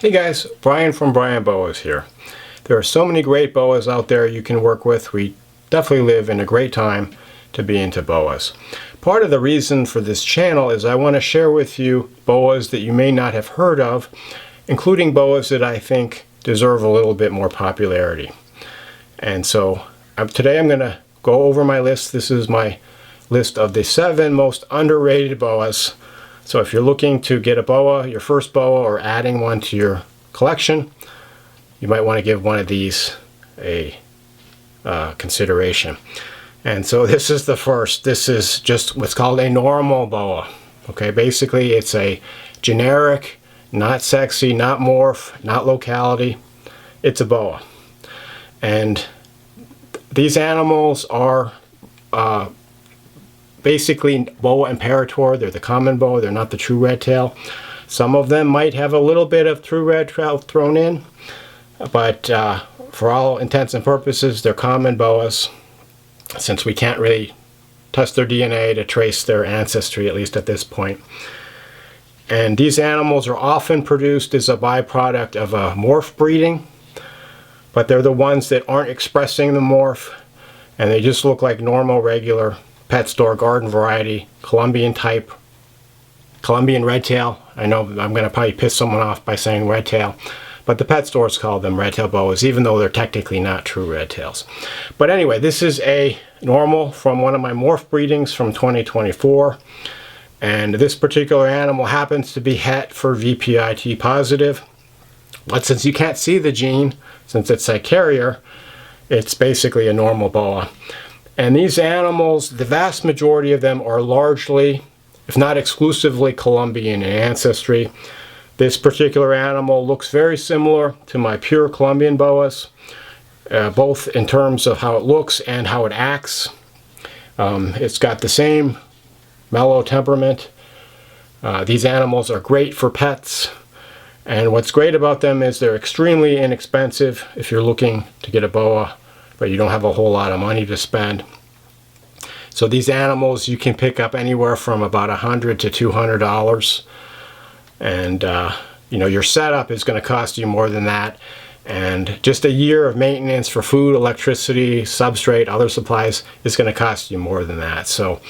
Hey guys, Brian from Boas here. There are so many great boas out there you can work with. We definitely live in a great time to be into boas. Part of the reason for this channel is I want to share with you boas that you may not have heard of, including boas that I think deserve a little bit more popularity. And so today I'm going to go over my list. This is my list of the 7 most underrated boas. So if you're looking to get a boa, your first boa, or adding one to your collection, you might want to give one of these a consideration. And so this is the first. This is just what's called a normal boa. Okay, basically it's a generic, not sexy, not morph, not locality. It's a boa. And these animals are basically boa imperator. They're the common boa. They're not the true red tail. Some of them might have a little bit of true red tail thrown in, but for all intents and purposes, they're common boas, since we can't really test their DNA to trace their ancestry, at least at this point. And these animals are often produced as a byproduct of a morph breeding, but they're the ones that aren't expressing the morph, and they just look like normal, regular pet store garden variety Colombian type, Colombian red tail. I know I'm going to probably piss someone off by saying red tail, but the pet stores call them red tail boas, even though they're technically not true red tails. But anyway, this is a normal from one of my morph breedings from 2024, and this particular animal happens to be het for VPIT positive, but since you can't see the gene, since it's a carrier, it's basically a normal boa. And these animals, the vast majority of them are largely, if not exclusively, Colombian in ancestry. This particular animal looks very similar to my pure Colombian boas, both in terms of how it looks and how it acts. It's got the same mellow temperament. These animals are great for pets, and what's great about them is they're extremely inexpensive if you're looking to get a boa but you don't have a whole lot of money to spend. So these animals you can pick up anywhere from about $100 to $200, and you know, your setup is going to cost you more than that, and just a year of maintenance for food, electricity, substrate, other supplies is going to cost you more than that. So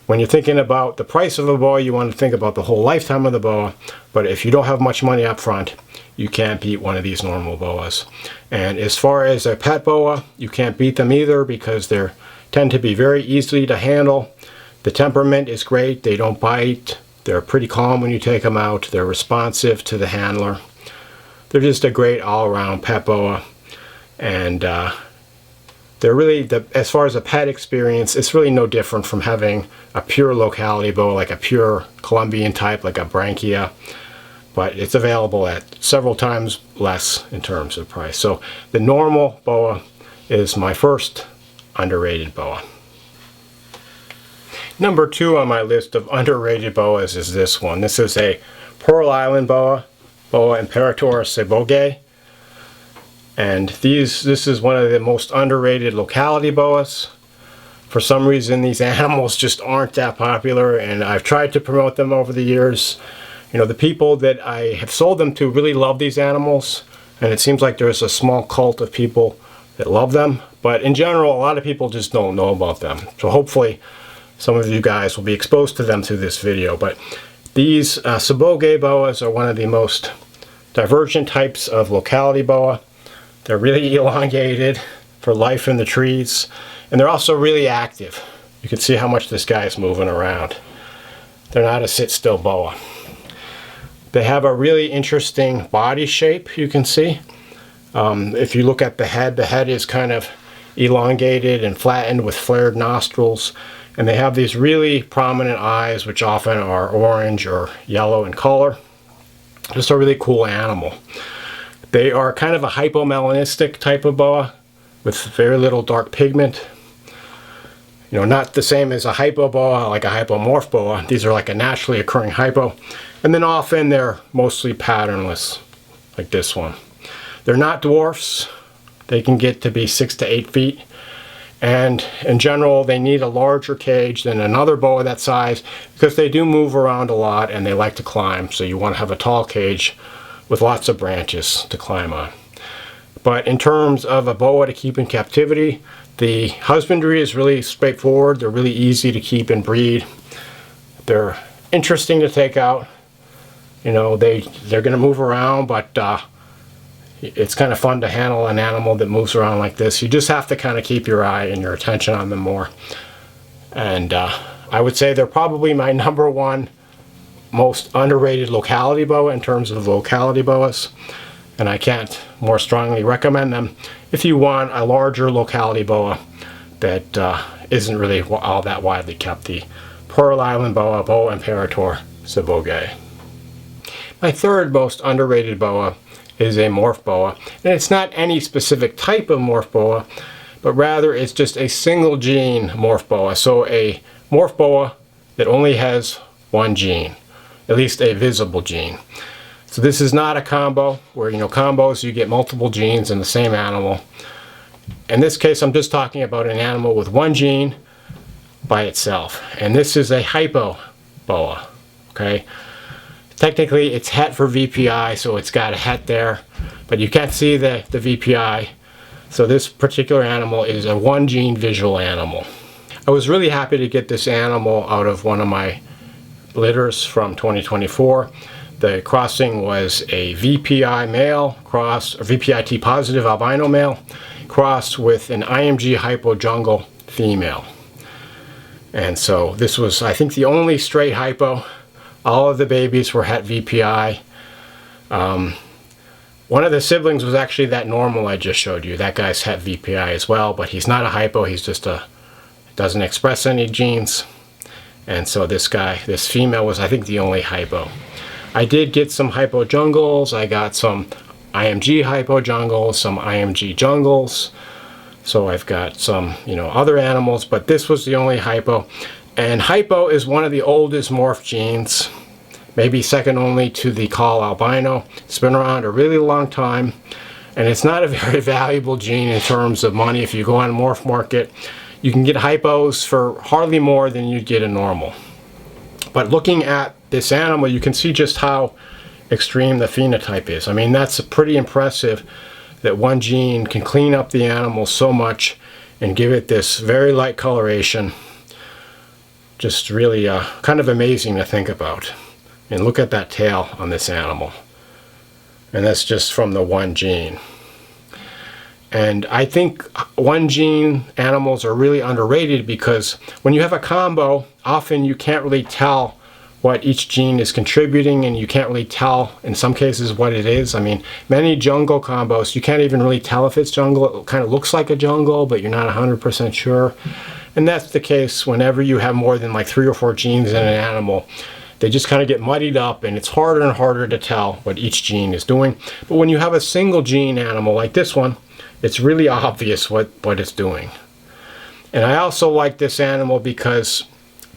when you're thinking about the price of a boa, you want to think about the whole lifetime of the boa, but if you don't have much money up front, you can't beat one of these normal boas. And as far as a pet boa, you can't beat them either, because they tend to be very easy to handle. The temperament is great. They don't bite. They're pretty calm when you take them out. They're responsive to the handler. They're just a great all-around pet boa. And they're really, as far as a pet experience, it's really no different from having a pure locality boa, like a pure Colombian type, like a branchia. But it's available at several times less in terms of price. So the normal boa is my first underrated boa. Number 2 on my list of underrated boas is this one. This is a Pearl Island boa, Boa imperator seboge. And this is one of the most underrated locality boas. For some reason, these animals just aren't that popular, and I've tried to promote them over the years. You know, the people that I have sold them to really love these animals, and it seems like there's a small cult of people that love them, but in general, a lot of people just don't know about them. So hopefully some of you guys will be exposed to them through this video. But these seboge boas are one of the most divergent types of locality boa. They're really elongated for life in the trees, and they're also really active. You can see how much this guy is moving around. They're not a sit-still boa. They have a really interesting body shape, you can see. If you look at the head is kind of elongated and flattened with flared nostrils, and they have these really prominent eyes, which often are orange or yellow in color. Just a really cool animal. They are kind of a hypomelanistic type of boa with very little dark pigment. You know, not the same as a hypo boa, like a hypomorph boa. These are like a naturally occurring hypo. And then often they're mostly patternless, like this one. They're not dwarfs. They can get to be 6 to 8 feet. And in general, they need a larger cage than another boa that size, because they do move around a lot and they like to climb. So you want to have a tall cage with lots of branches to climb on. But in terms of a boa to keep in captivity, the husbandry is really straightforward. They're really easy to keep and breed. They're interesting to take out. You know, they're going to move around, but it's kind of fun to handle an animal that moves around like this. You just have to kind of keep your eye and your attention on them more. And I would say they're probably my #1 most underrated locality boa in terms of locality boas. And I can't more strongly recommend them if you want a larger locality boa that isn't really all that widely kept. The Pearl Island boa, Boa Imperator Sabogay. My third most underrated boa is a morph boa, and it's not any specific type of morph boa, but rather it's just a single gene morph boa. So a morph boa that only has one gene, at least a visible gene. So this is not a combo where, you know, combos you get multiple genes in the same animal. In this case, I'm just talking about an animal with one gene by itself, and this is a hypo boa. Okay. Technically, it's het for VPI, so it's got a het there, but you can't see the VPI. So this particular animal is a one gene visual animal. I was really happy to get this animal out of one of my litters from 2024. The crossing was a VPI male cross, or VPIT positive albino male crossed with an IMG hypo jungle female. And so this was, I think, the only straight hypo. All of the babies were het VPI. One of the siblings was actually that normal I just showed you. That guy's het VPI as well, but he's not a hypo. He's just doesn't express any genes. And so this guy, this female, was, I think, the only hypo. I did get some hypo jungles. I got some IMG hypo jungles, some IMG jungles. So I've got some, you know, other animals, but this was the only hypo. And hypo is one of the oldest morph genes, maybe second only to the call albino. It's been around a really long time, and it's not a very valuable gene in terms of money. If you go on morph market, you can get hypos for hardly more than you'd get a normal. But looking at this animal, you can see just how extreme the phenotype is. I mean, that's pretty impressive that one gene can clean up the animal so much and give it this very light coloration. Just really kind of amazing to think about. And look at that tail on this animal. And that's just from the one gene. And I think one gene animals are really underrated because when you have a combo, often you can't really tell what each gene is contributing, and you can't really tell in some cases what it is. I mean, many jungle combos, you can't even really tell if it's jungle. It kind of looks like a jungle, but you're not 100% sure. And that's the case whenever you have more than like 3 or 4 genes in an animal. They just kind of get muddied up, and it's harder and harder to tell what each gene is doing. But when you have a single gene animal like this one, it's really obvious what it's doing. And I also like this animal because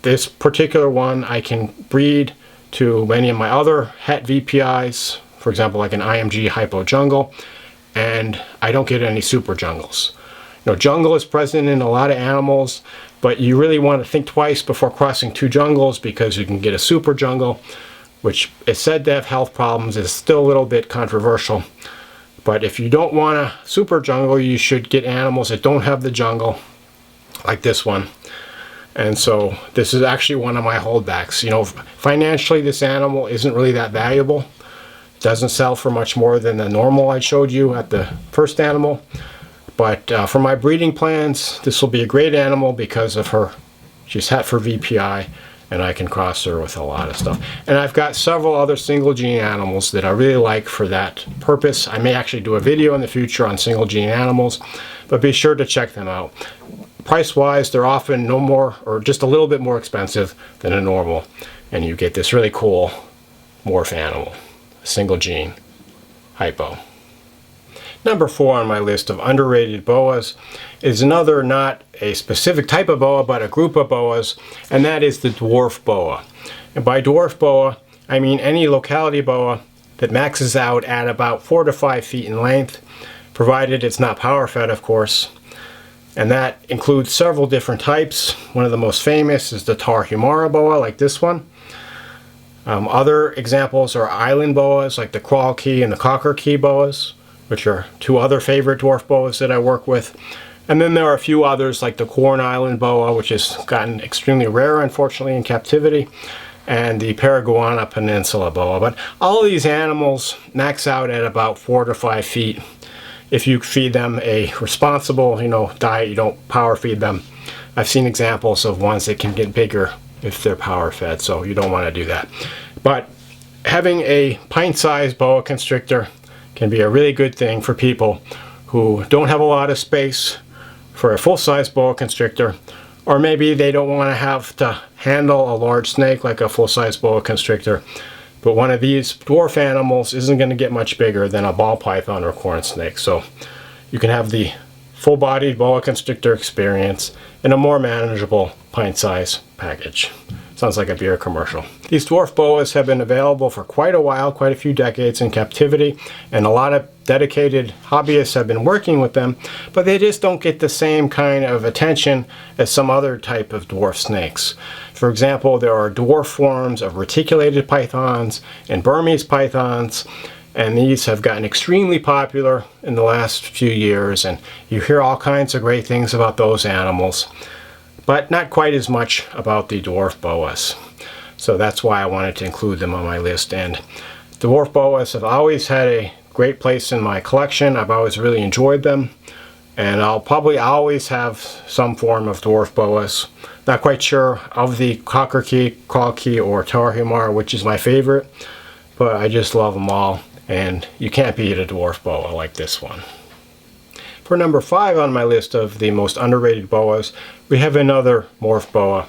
this particular one I can breed to many of my other het VPIs, for example, like an IMG hypo jungle, and I don't get any super jungles. You know, jungle is present in a lot of animals, but you really want to think twice before crossing 2 jungles because you can get a super jungle, which is said to have health problems. It's still a little bit controversial. But if you don't want a super jungle, you should get animals that don't have the jungle, like this one. And so this is actually one of my holdbacks. You know, financially, this animal isn't really that valuable. It doesn't sell for much more than the normal I showed you at the first animal. But for my breeding plans, this will be a great animal because of her. She's het for VPI, and I can cross her with a lot of stuff. And I've got several other single gene animals that I really like for that purpose. I may actually do a video in the future on single gene animals, but be sure to check them out. Price-wise, they're often no more or just a little bit more expensive than a normal, and you get this really cool morph animal, single gene hypo. Number 4 on my list of underrated boas is another, not a specific type of boa, but a group of boas, and that is the dwarf boa. And by dwarf boa, I mean any locality boa that maxes out at about 4 to 5 feet in length, provided it's not power fed, of course. And that includes several different types. One of the most famous is the Tarahumara boa, like this one. Other examples are island boas like the crawl key and the cocker key boas, which are two other favorite dwarf boas that I work with. And then there are a few others like the corn island boa, which has gotten extremely rare unfortunately in captivity, and the Paraguana peninsula boa. But all of these animals max out at about 4 to 5 feet. If you feed them a responsible, diet, you don't power feed them. I've seen examples of ones that can get bigger if they're power fed, so you don't want to do that. But having a pint-sized boa constrictor can be a really good thing for people who don't have a lot of space for a full-size boa constrictor, or maybe they don't want to have to handle a large snake like a full-size boa constrictor. But one of these dwarf animals isn't going to get much bigger than a ball python or corn snake, so you can have the full-bodied boa constrictor experience in a more manageable pint-size package. Sounds like a beer commercial. These dwarf boas have been available for quite a while, quite a few decades in captivity, and a lot of dedicated hobbyists have been working with them, but they just don't get the same kind of attention as some other type of dwarf snakes. For example, there are dwarf forms of reticulated pythons and Burmese pythons, and these have gotten extremely popular in the last few years, and you hear all kinds of great things about those animals, but not quite as much about the dwarf boas. So that's why I wanted to include them on my list. And dwarf boas have always had a great place in my collection. I've always really enjoyed them, and I'll probably always have some form of dwarf boas. Not quite sure of the cocker key, crawl key, or tarahumar, which is my favorite, but I just love them all. And you can't beat a dwarf boa like this one. For number 5 on my list of the most underrated boas, we have another morph boa.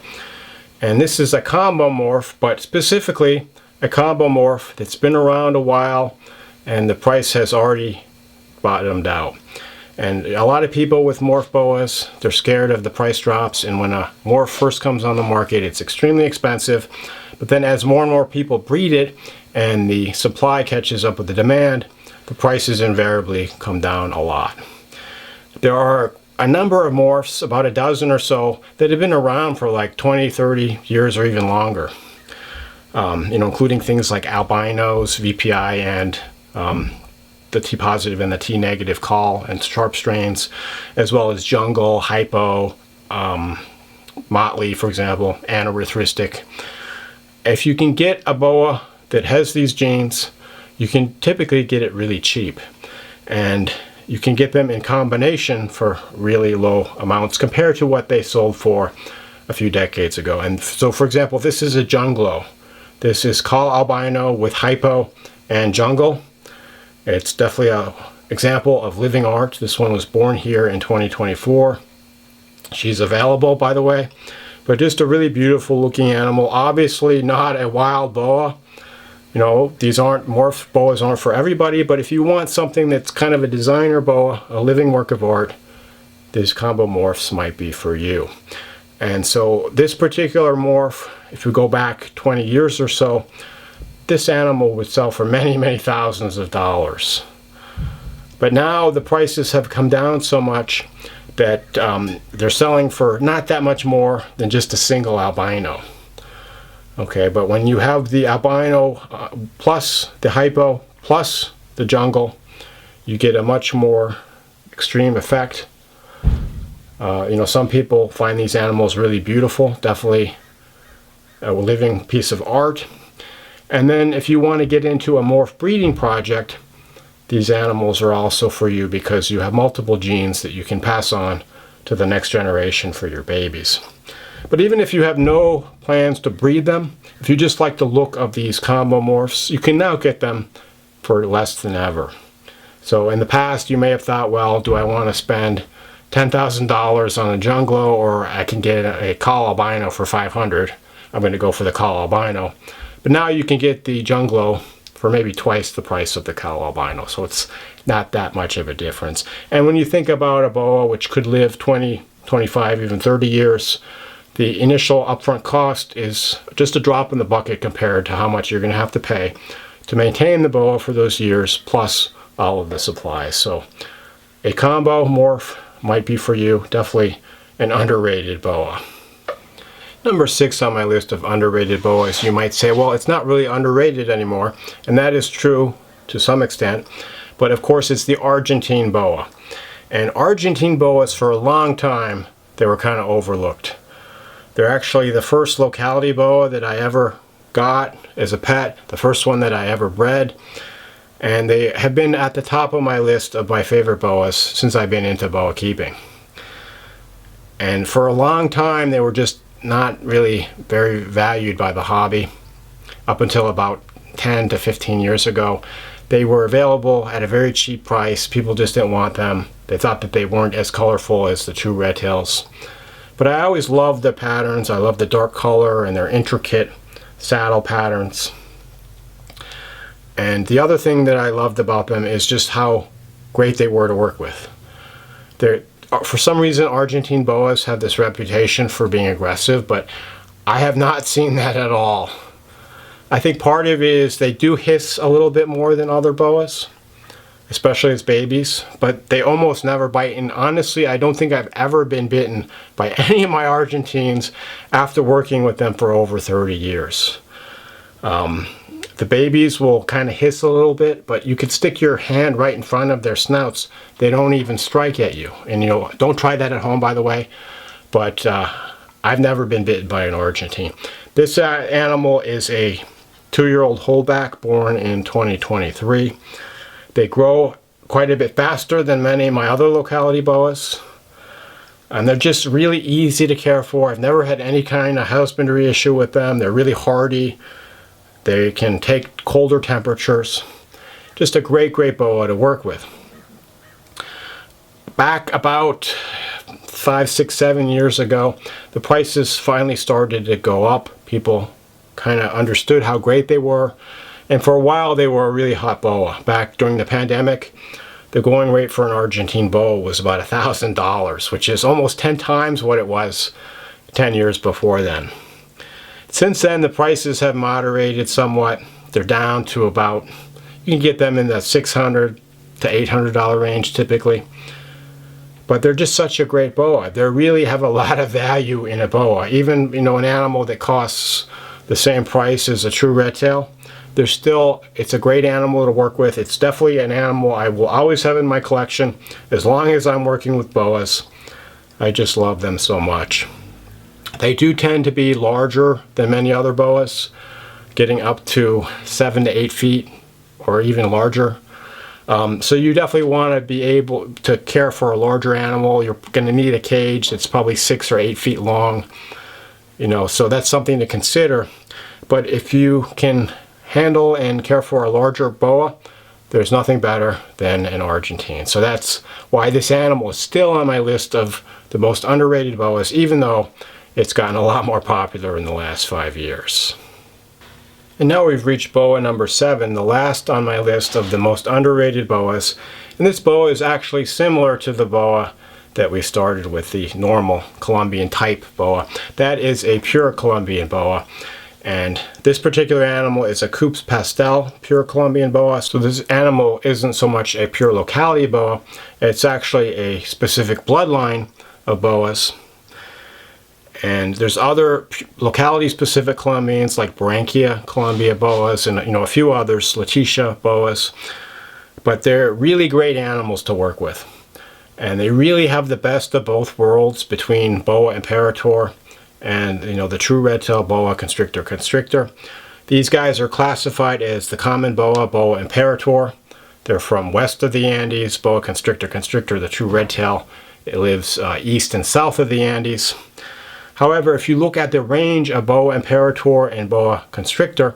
And this is a combo morph, but specifically a combo morph that's been around a while and the price has already bottomed out. And a lot of people with morph boas, they're scared of the price drops, and when a morph first comes on the market, it's extremely expensive. But then as more and more people breed it and the supply catches up with the demand, the prices invariably come down a lot. There are a number of morphs, about a dozen or so, that have been around for like 20, 30 years or even longer. Including things like albinos, VPI, and the T positive and the T negative call and sharp strains, as well as jungle, hypo, motley, for example, anerythristic. If you can get a boa that has these genes, you can typically get it really cheap, and you can get them in combination for really low amounts compared to what they sold for a few decades ago. And so, for example, this is a junglo. This is call albino with hypo and jungle. It's definitely an example of living art. This one was born here in 2024. She's available, by the way, but just a really beautiful looking animal. Obviously not a wild boa. These aren't morph boas aren't for everybody, but if you want something that's kind of a designer boa, a living work of art, these combo morphs might be for you. And so this particular morph, if we go back 20 years or so, this animal would sell for many, many thousands of dollars. But now the prices have come down so much that they're selling for not that much more than just a single albino. Okay, but when you have the albino plus the hypo plus the jungle, you get a much more extreme effect. Some people find these animals really beautiful, definitely a living piece of art. And then if you want to get into a morph breeding project, these animals are also for you because you have multiple genes that you can pass on to the next generation for your babies. But even if you have no plans to breed them, if you just like the look of these combo morphs, you can now get them for less than ever. So in the past you may have thought, well, do I want to spend $10,000 on a junglo, or I can get a call albino for $500. I'm going to go for the call albino. But now you can get the junglo for maybe twice the price of the call albino, so it's not that much of a difference. And when you think about a boa which could live 20, 25, even 30 years, the initial upfront cost is just a drop in the bucket compared to how much you're going to have to pay to maintain the boa for those years, plus all of the supplies. So a combo morph might be for you, definitely an underrated boa. Number 6 on my list of underrated boas. You might say, well, it's not really underrated anymore, and that is true to some extent, but of course it's the Argentine boa. And Argentine boas, for a long time, they were kind of overlooked. They're actually the first locality boa that I ever got as a pet, the first one that I ever bred, and they have been at the top of my list of my favorite boas since I've been into boa keeping. And for a long time they were just not really very valued by the hobby. Up until about 10 to 15 years ago, they were available at a very cheap price. People just didn't want them. They thought that they weren't as colorful as the true red tails. But I always loved the patterns. I love the dark color and their intricate saddle patterns. And the other thing that I loved about them is just how great they were to work with. For some reason, Argentine boas have this reputation for being aggressive, but I have not seen that at all. I think part of it is they do hiss a little bit more than other boas, especially as babies, but they almost never bite. And honestly, I don't think I've ever been bitten by any of my Argentines after working with them for over 30 years. The babies will kind of hiss a little bit, but you could stick your hand right in front of their snouts. They don't even strike at you. And don't try that at home, by the way. But I've never been bitten by an Argentine. This animal is a 2-year-old holdback born in 2023. They grow quite a bit faster than many of my other locality boas. And they're just really easy to care for. I've never had any kind of husbandry issue with them. They're really hardy. They can take colder temperatures. Just a great, great boa to work with. Back about 5, 6, 7 years ago, the prices finally started to go up. People kind of understood how great they were. And for a while, they were a really hot boa. Back during the pandemic, the going rate for an Argentine boa was about $1,000, which is almost 10 times what it was 10 years before then. Since then, the prices have moderated somewhat. They're down to about, you can get them in the $600 to $800 range typically. But they're just such a great boa. They really have a lot of value in a boa. Even, an animal that costs the same price as a true red tail, it's a great animal to work with. It's definitely an animal I will always have in my collection as long as I'm working with boas. I just love them so much. They do tend to be larger than many other boas, getting up to 7 to 8 feet or even larger. So you definitely want to be able to care for a larger animal. You're going to need a cage that's probably 6 or 8 feet long. So that's something to consider. But if you can handle and care for a larger boa, there's nothing better than an Argentine. So that's why this animal is still on my list of the most underrated boas, even though it's gotten a lot more popular in the last 5 years. And now we've reached boa number 7, the last on my list of the most underrated boas. And this boa is actually similar to the boa that we started with, the normal Colombian type boa. That is a pure Colombian boa. And this particular animal is a Coupe Pastel pure Colombian boa. So this animal isn't so much a pure locality boa, it's actually a specific bloodline of boas. And there's other locality-specific Colombians like Barranquilla Colombia boas and a few others, Leticia boas. But they're really great animals to work with. And they really have the best of both worlds between boa imperator and the true red-tailed boa constrictor. These guys are classified as the common boa imperator. They're from west of the Andes. Boa constrictor, the true red-tail, it lives east and south of the Andes. However, if you look at the range of boa imperator and boa constrictor,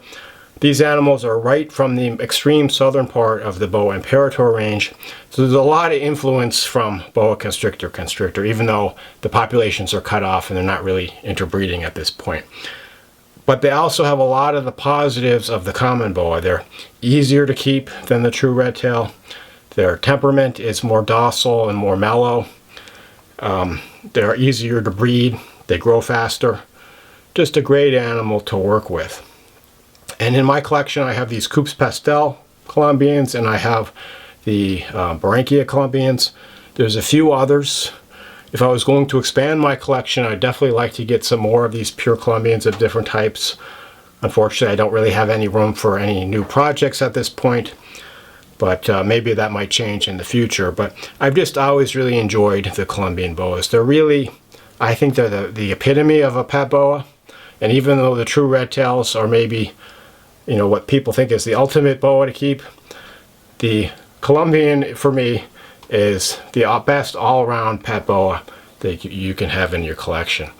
these animals are right from the extreme southern part of the boa imperator range. So there's a lot of influence from boa constrictor, even though the populations are cut off and they're not really interbreeding at this point. But they also have a lot of the positives of the common boa. They're easier to keep than the true red tail. Their temperament is more docile and more mellow. They're easier to breed. They grow faster. Just a great animal to work with. And in my collection, I have these Coupe Pastel Colombians and I have the Barranquilla Colombians. There's a few others. if I was going to expand my collection, I'd definitely like to get some more of these pure Colombians of different types. Unfortunately, I don't really have any room for any new projects at this point, but maybe that might change in the future. But I've just always really enjoyed the Colombian boas. They're really, I think they're the epitome of a pet boa. And even though the true red tails are maybe, you know, what people think is the ultimate boa to keep, the Colombian, for me, is the best all-around pet boa that you can have in your collection.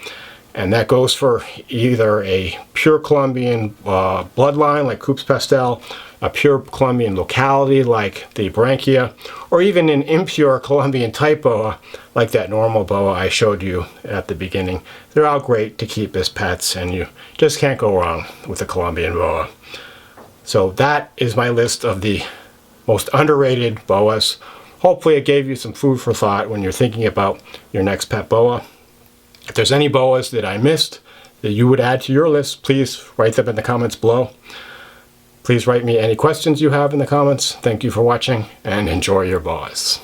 And that goes for either a pure Colombian bloodline like Coupe Pastel, a pure Colombian locality like the Branchia, or even an impure Colombian type boa like that normal boa I showed you at the beginning. They're all great to keep as pets, and you just can't go wrong with a Colombian boa. So that is my list of the most underrated boas. Hopefully it gave you some food for thought when you're thinking about your next pet boa. If there's any boas that I missed that you would add to your list, please write them in the comments below. Please write me any questions you have in the comments. Thank you for watching, and enjoy your boas.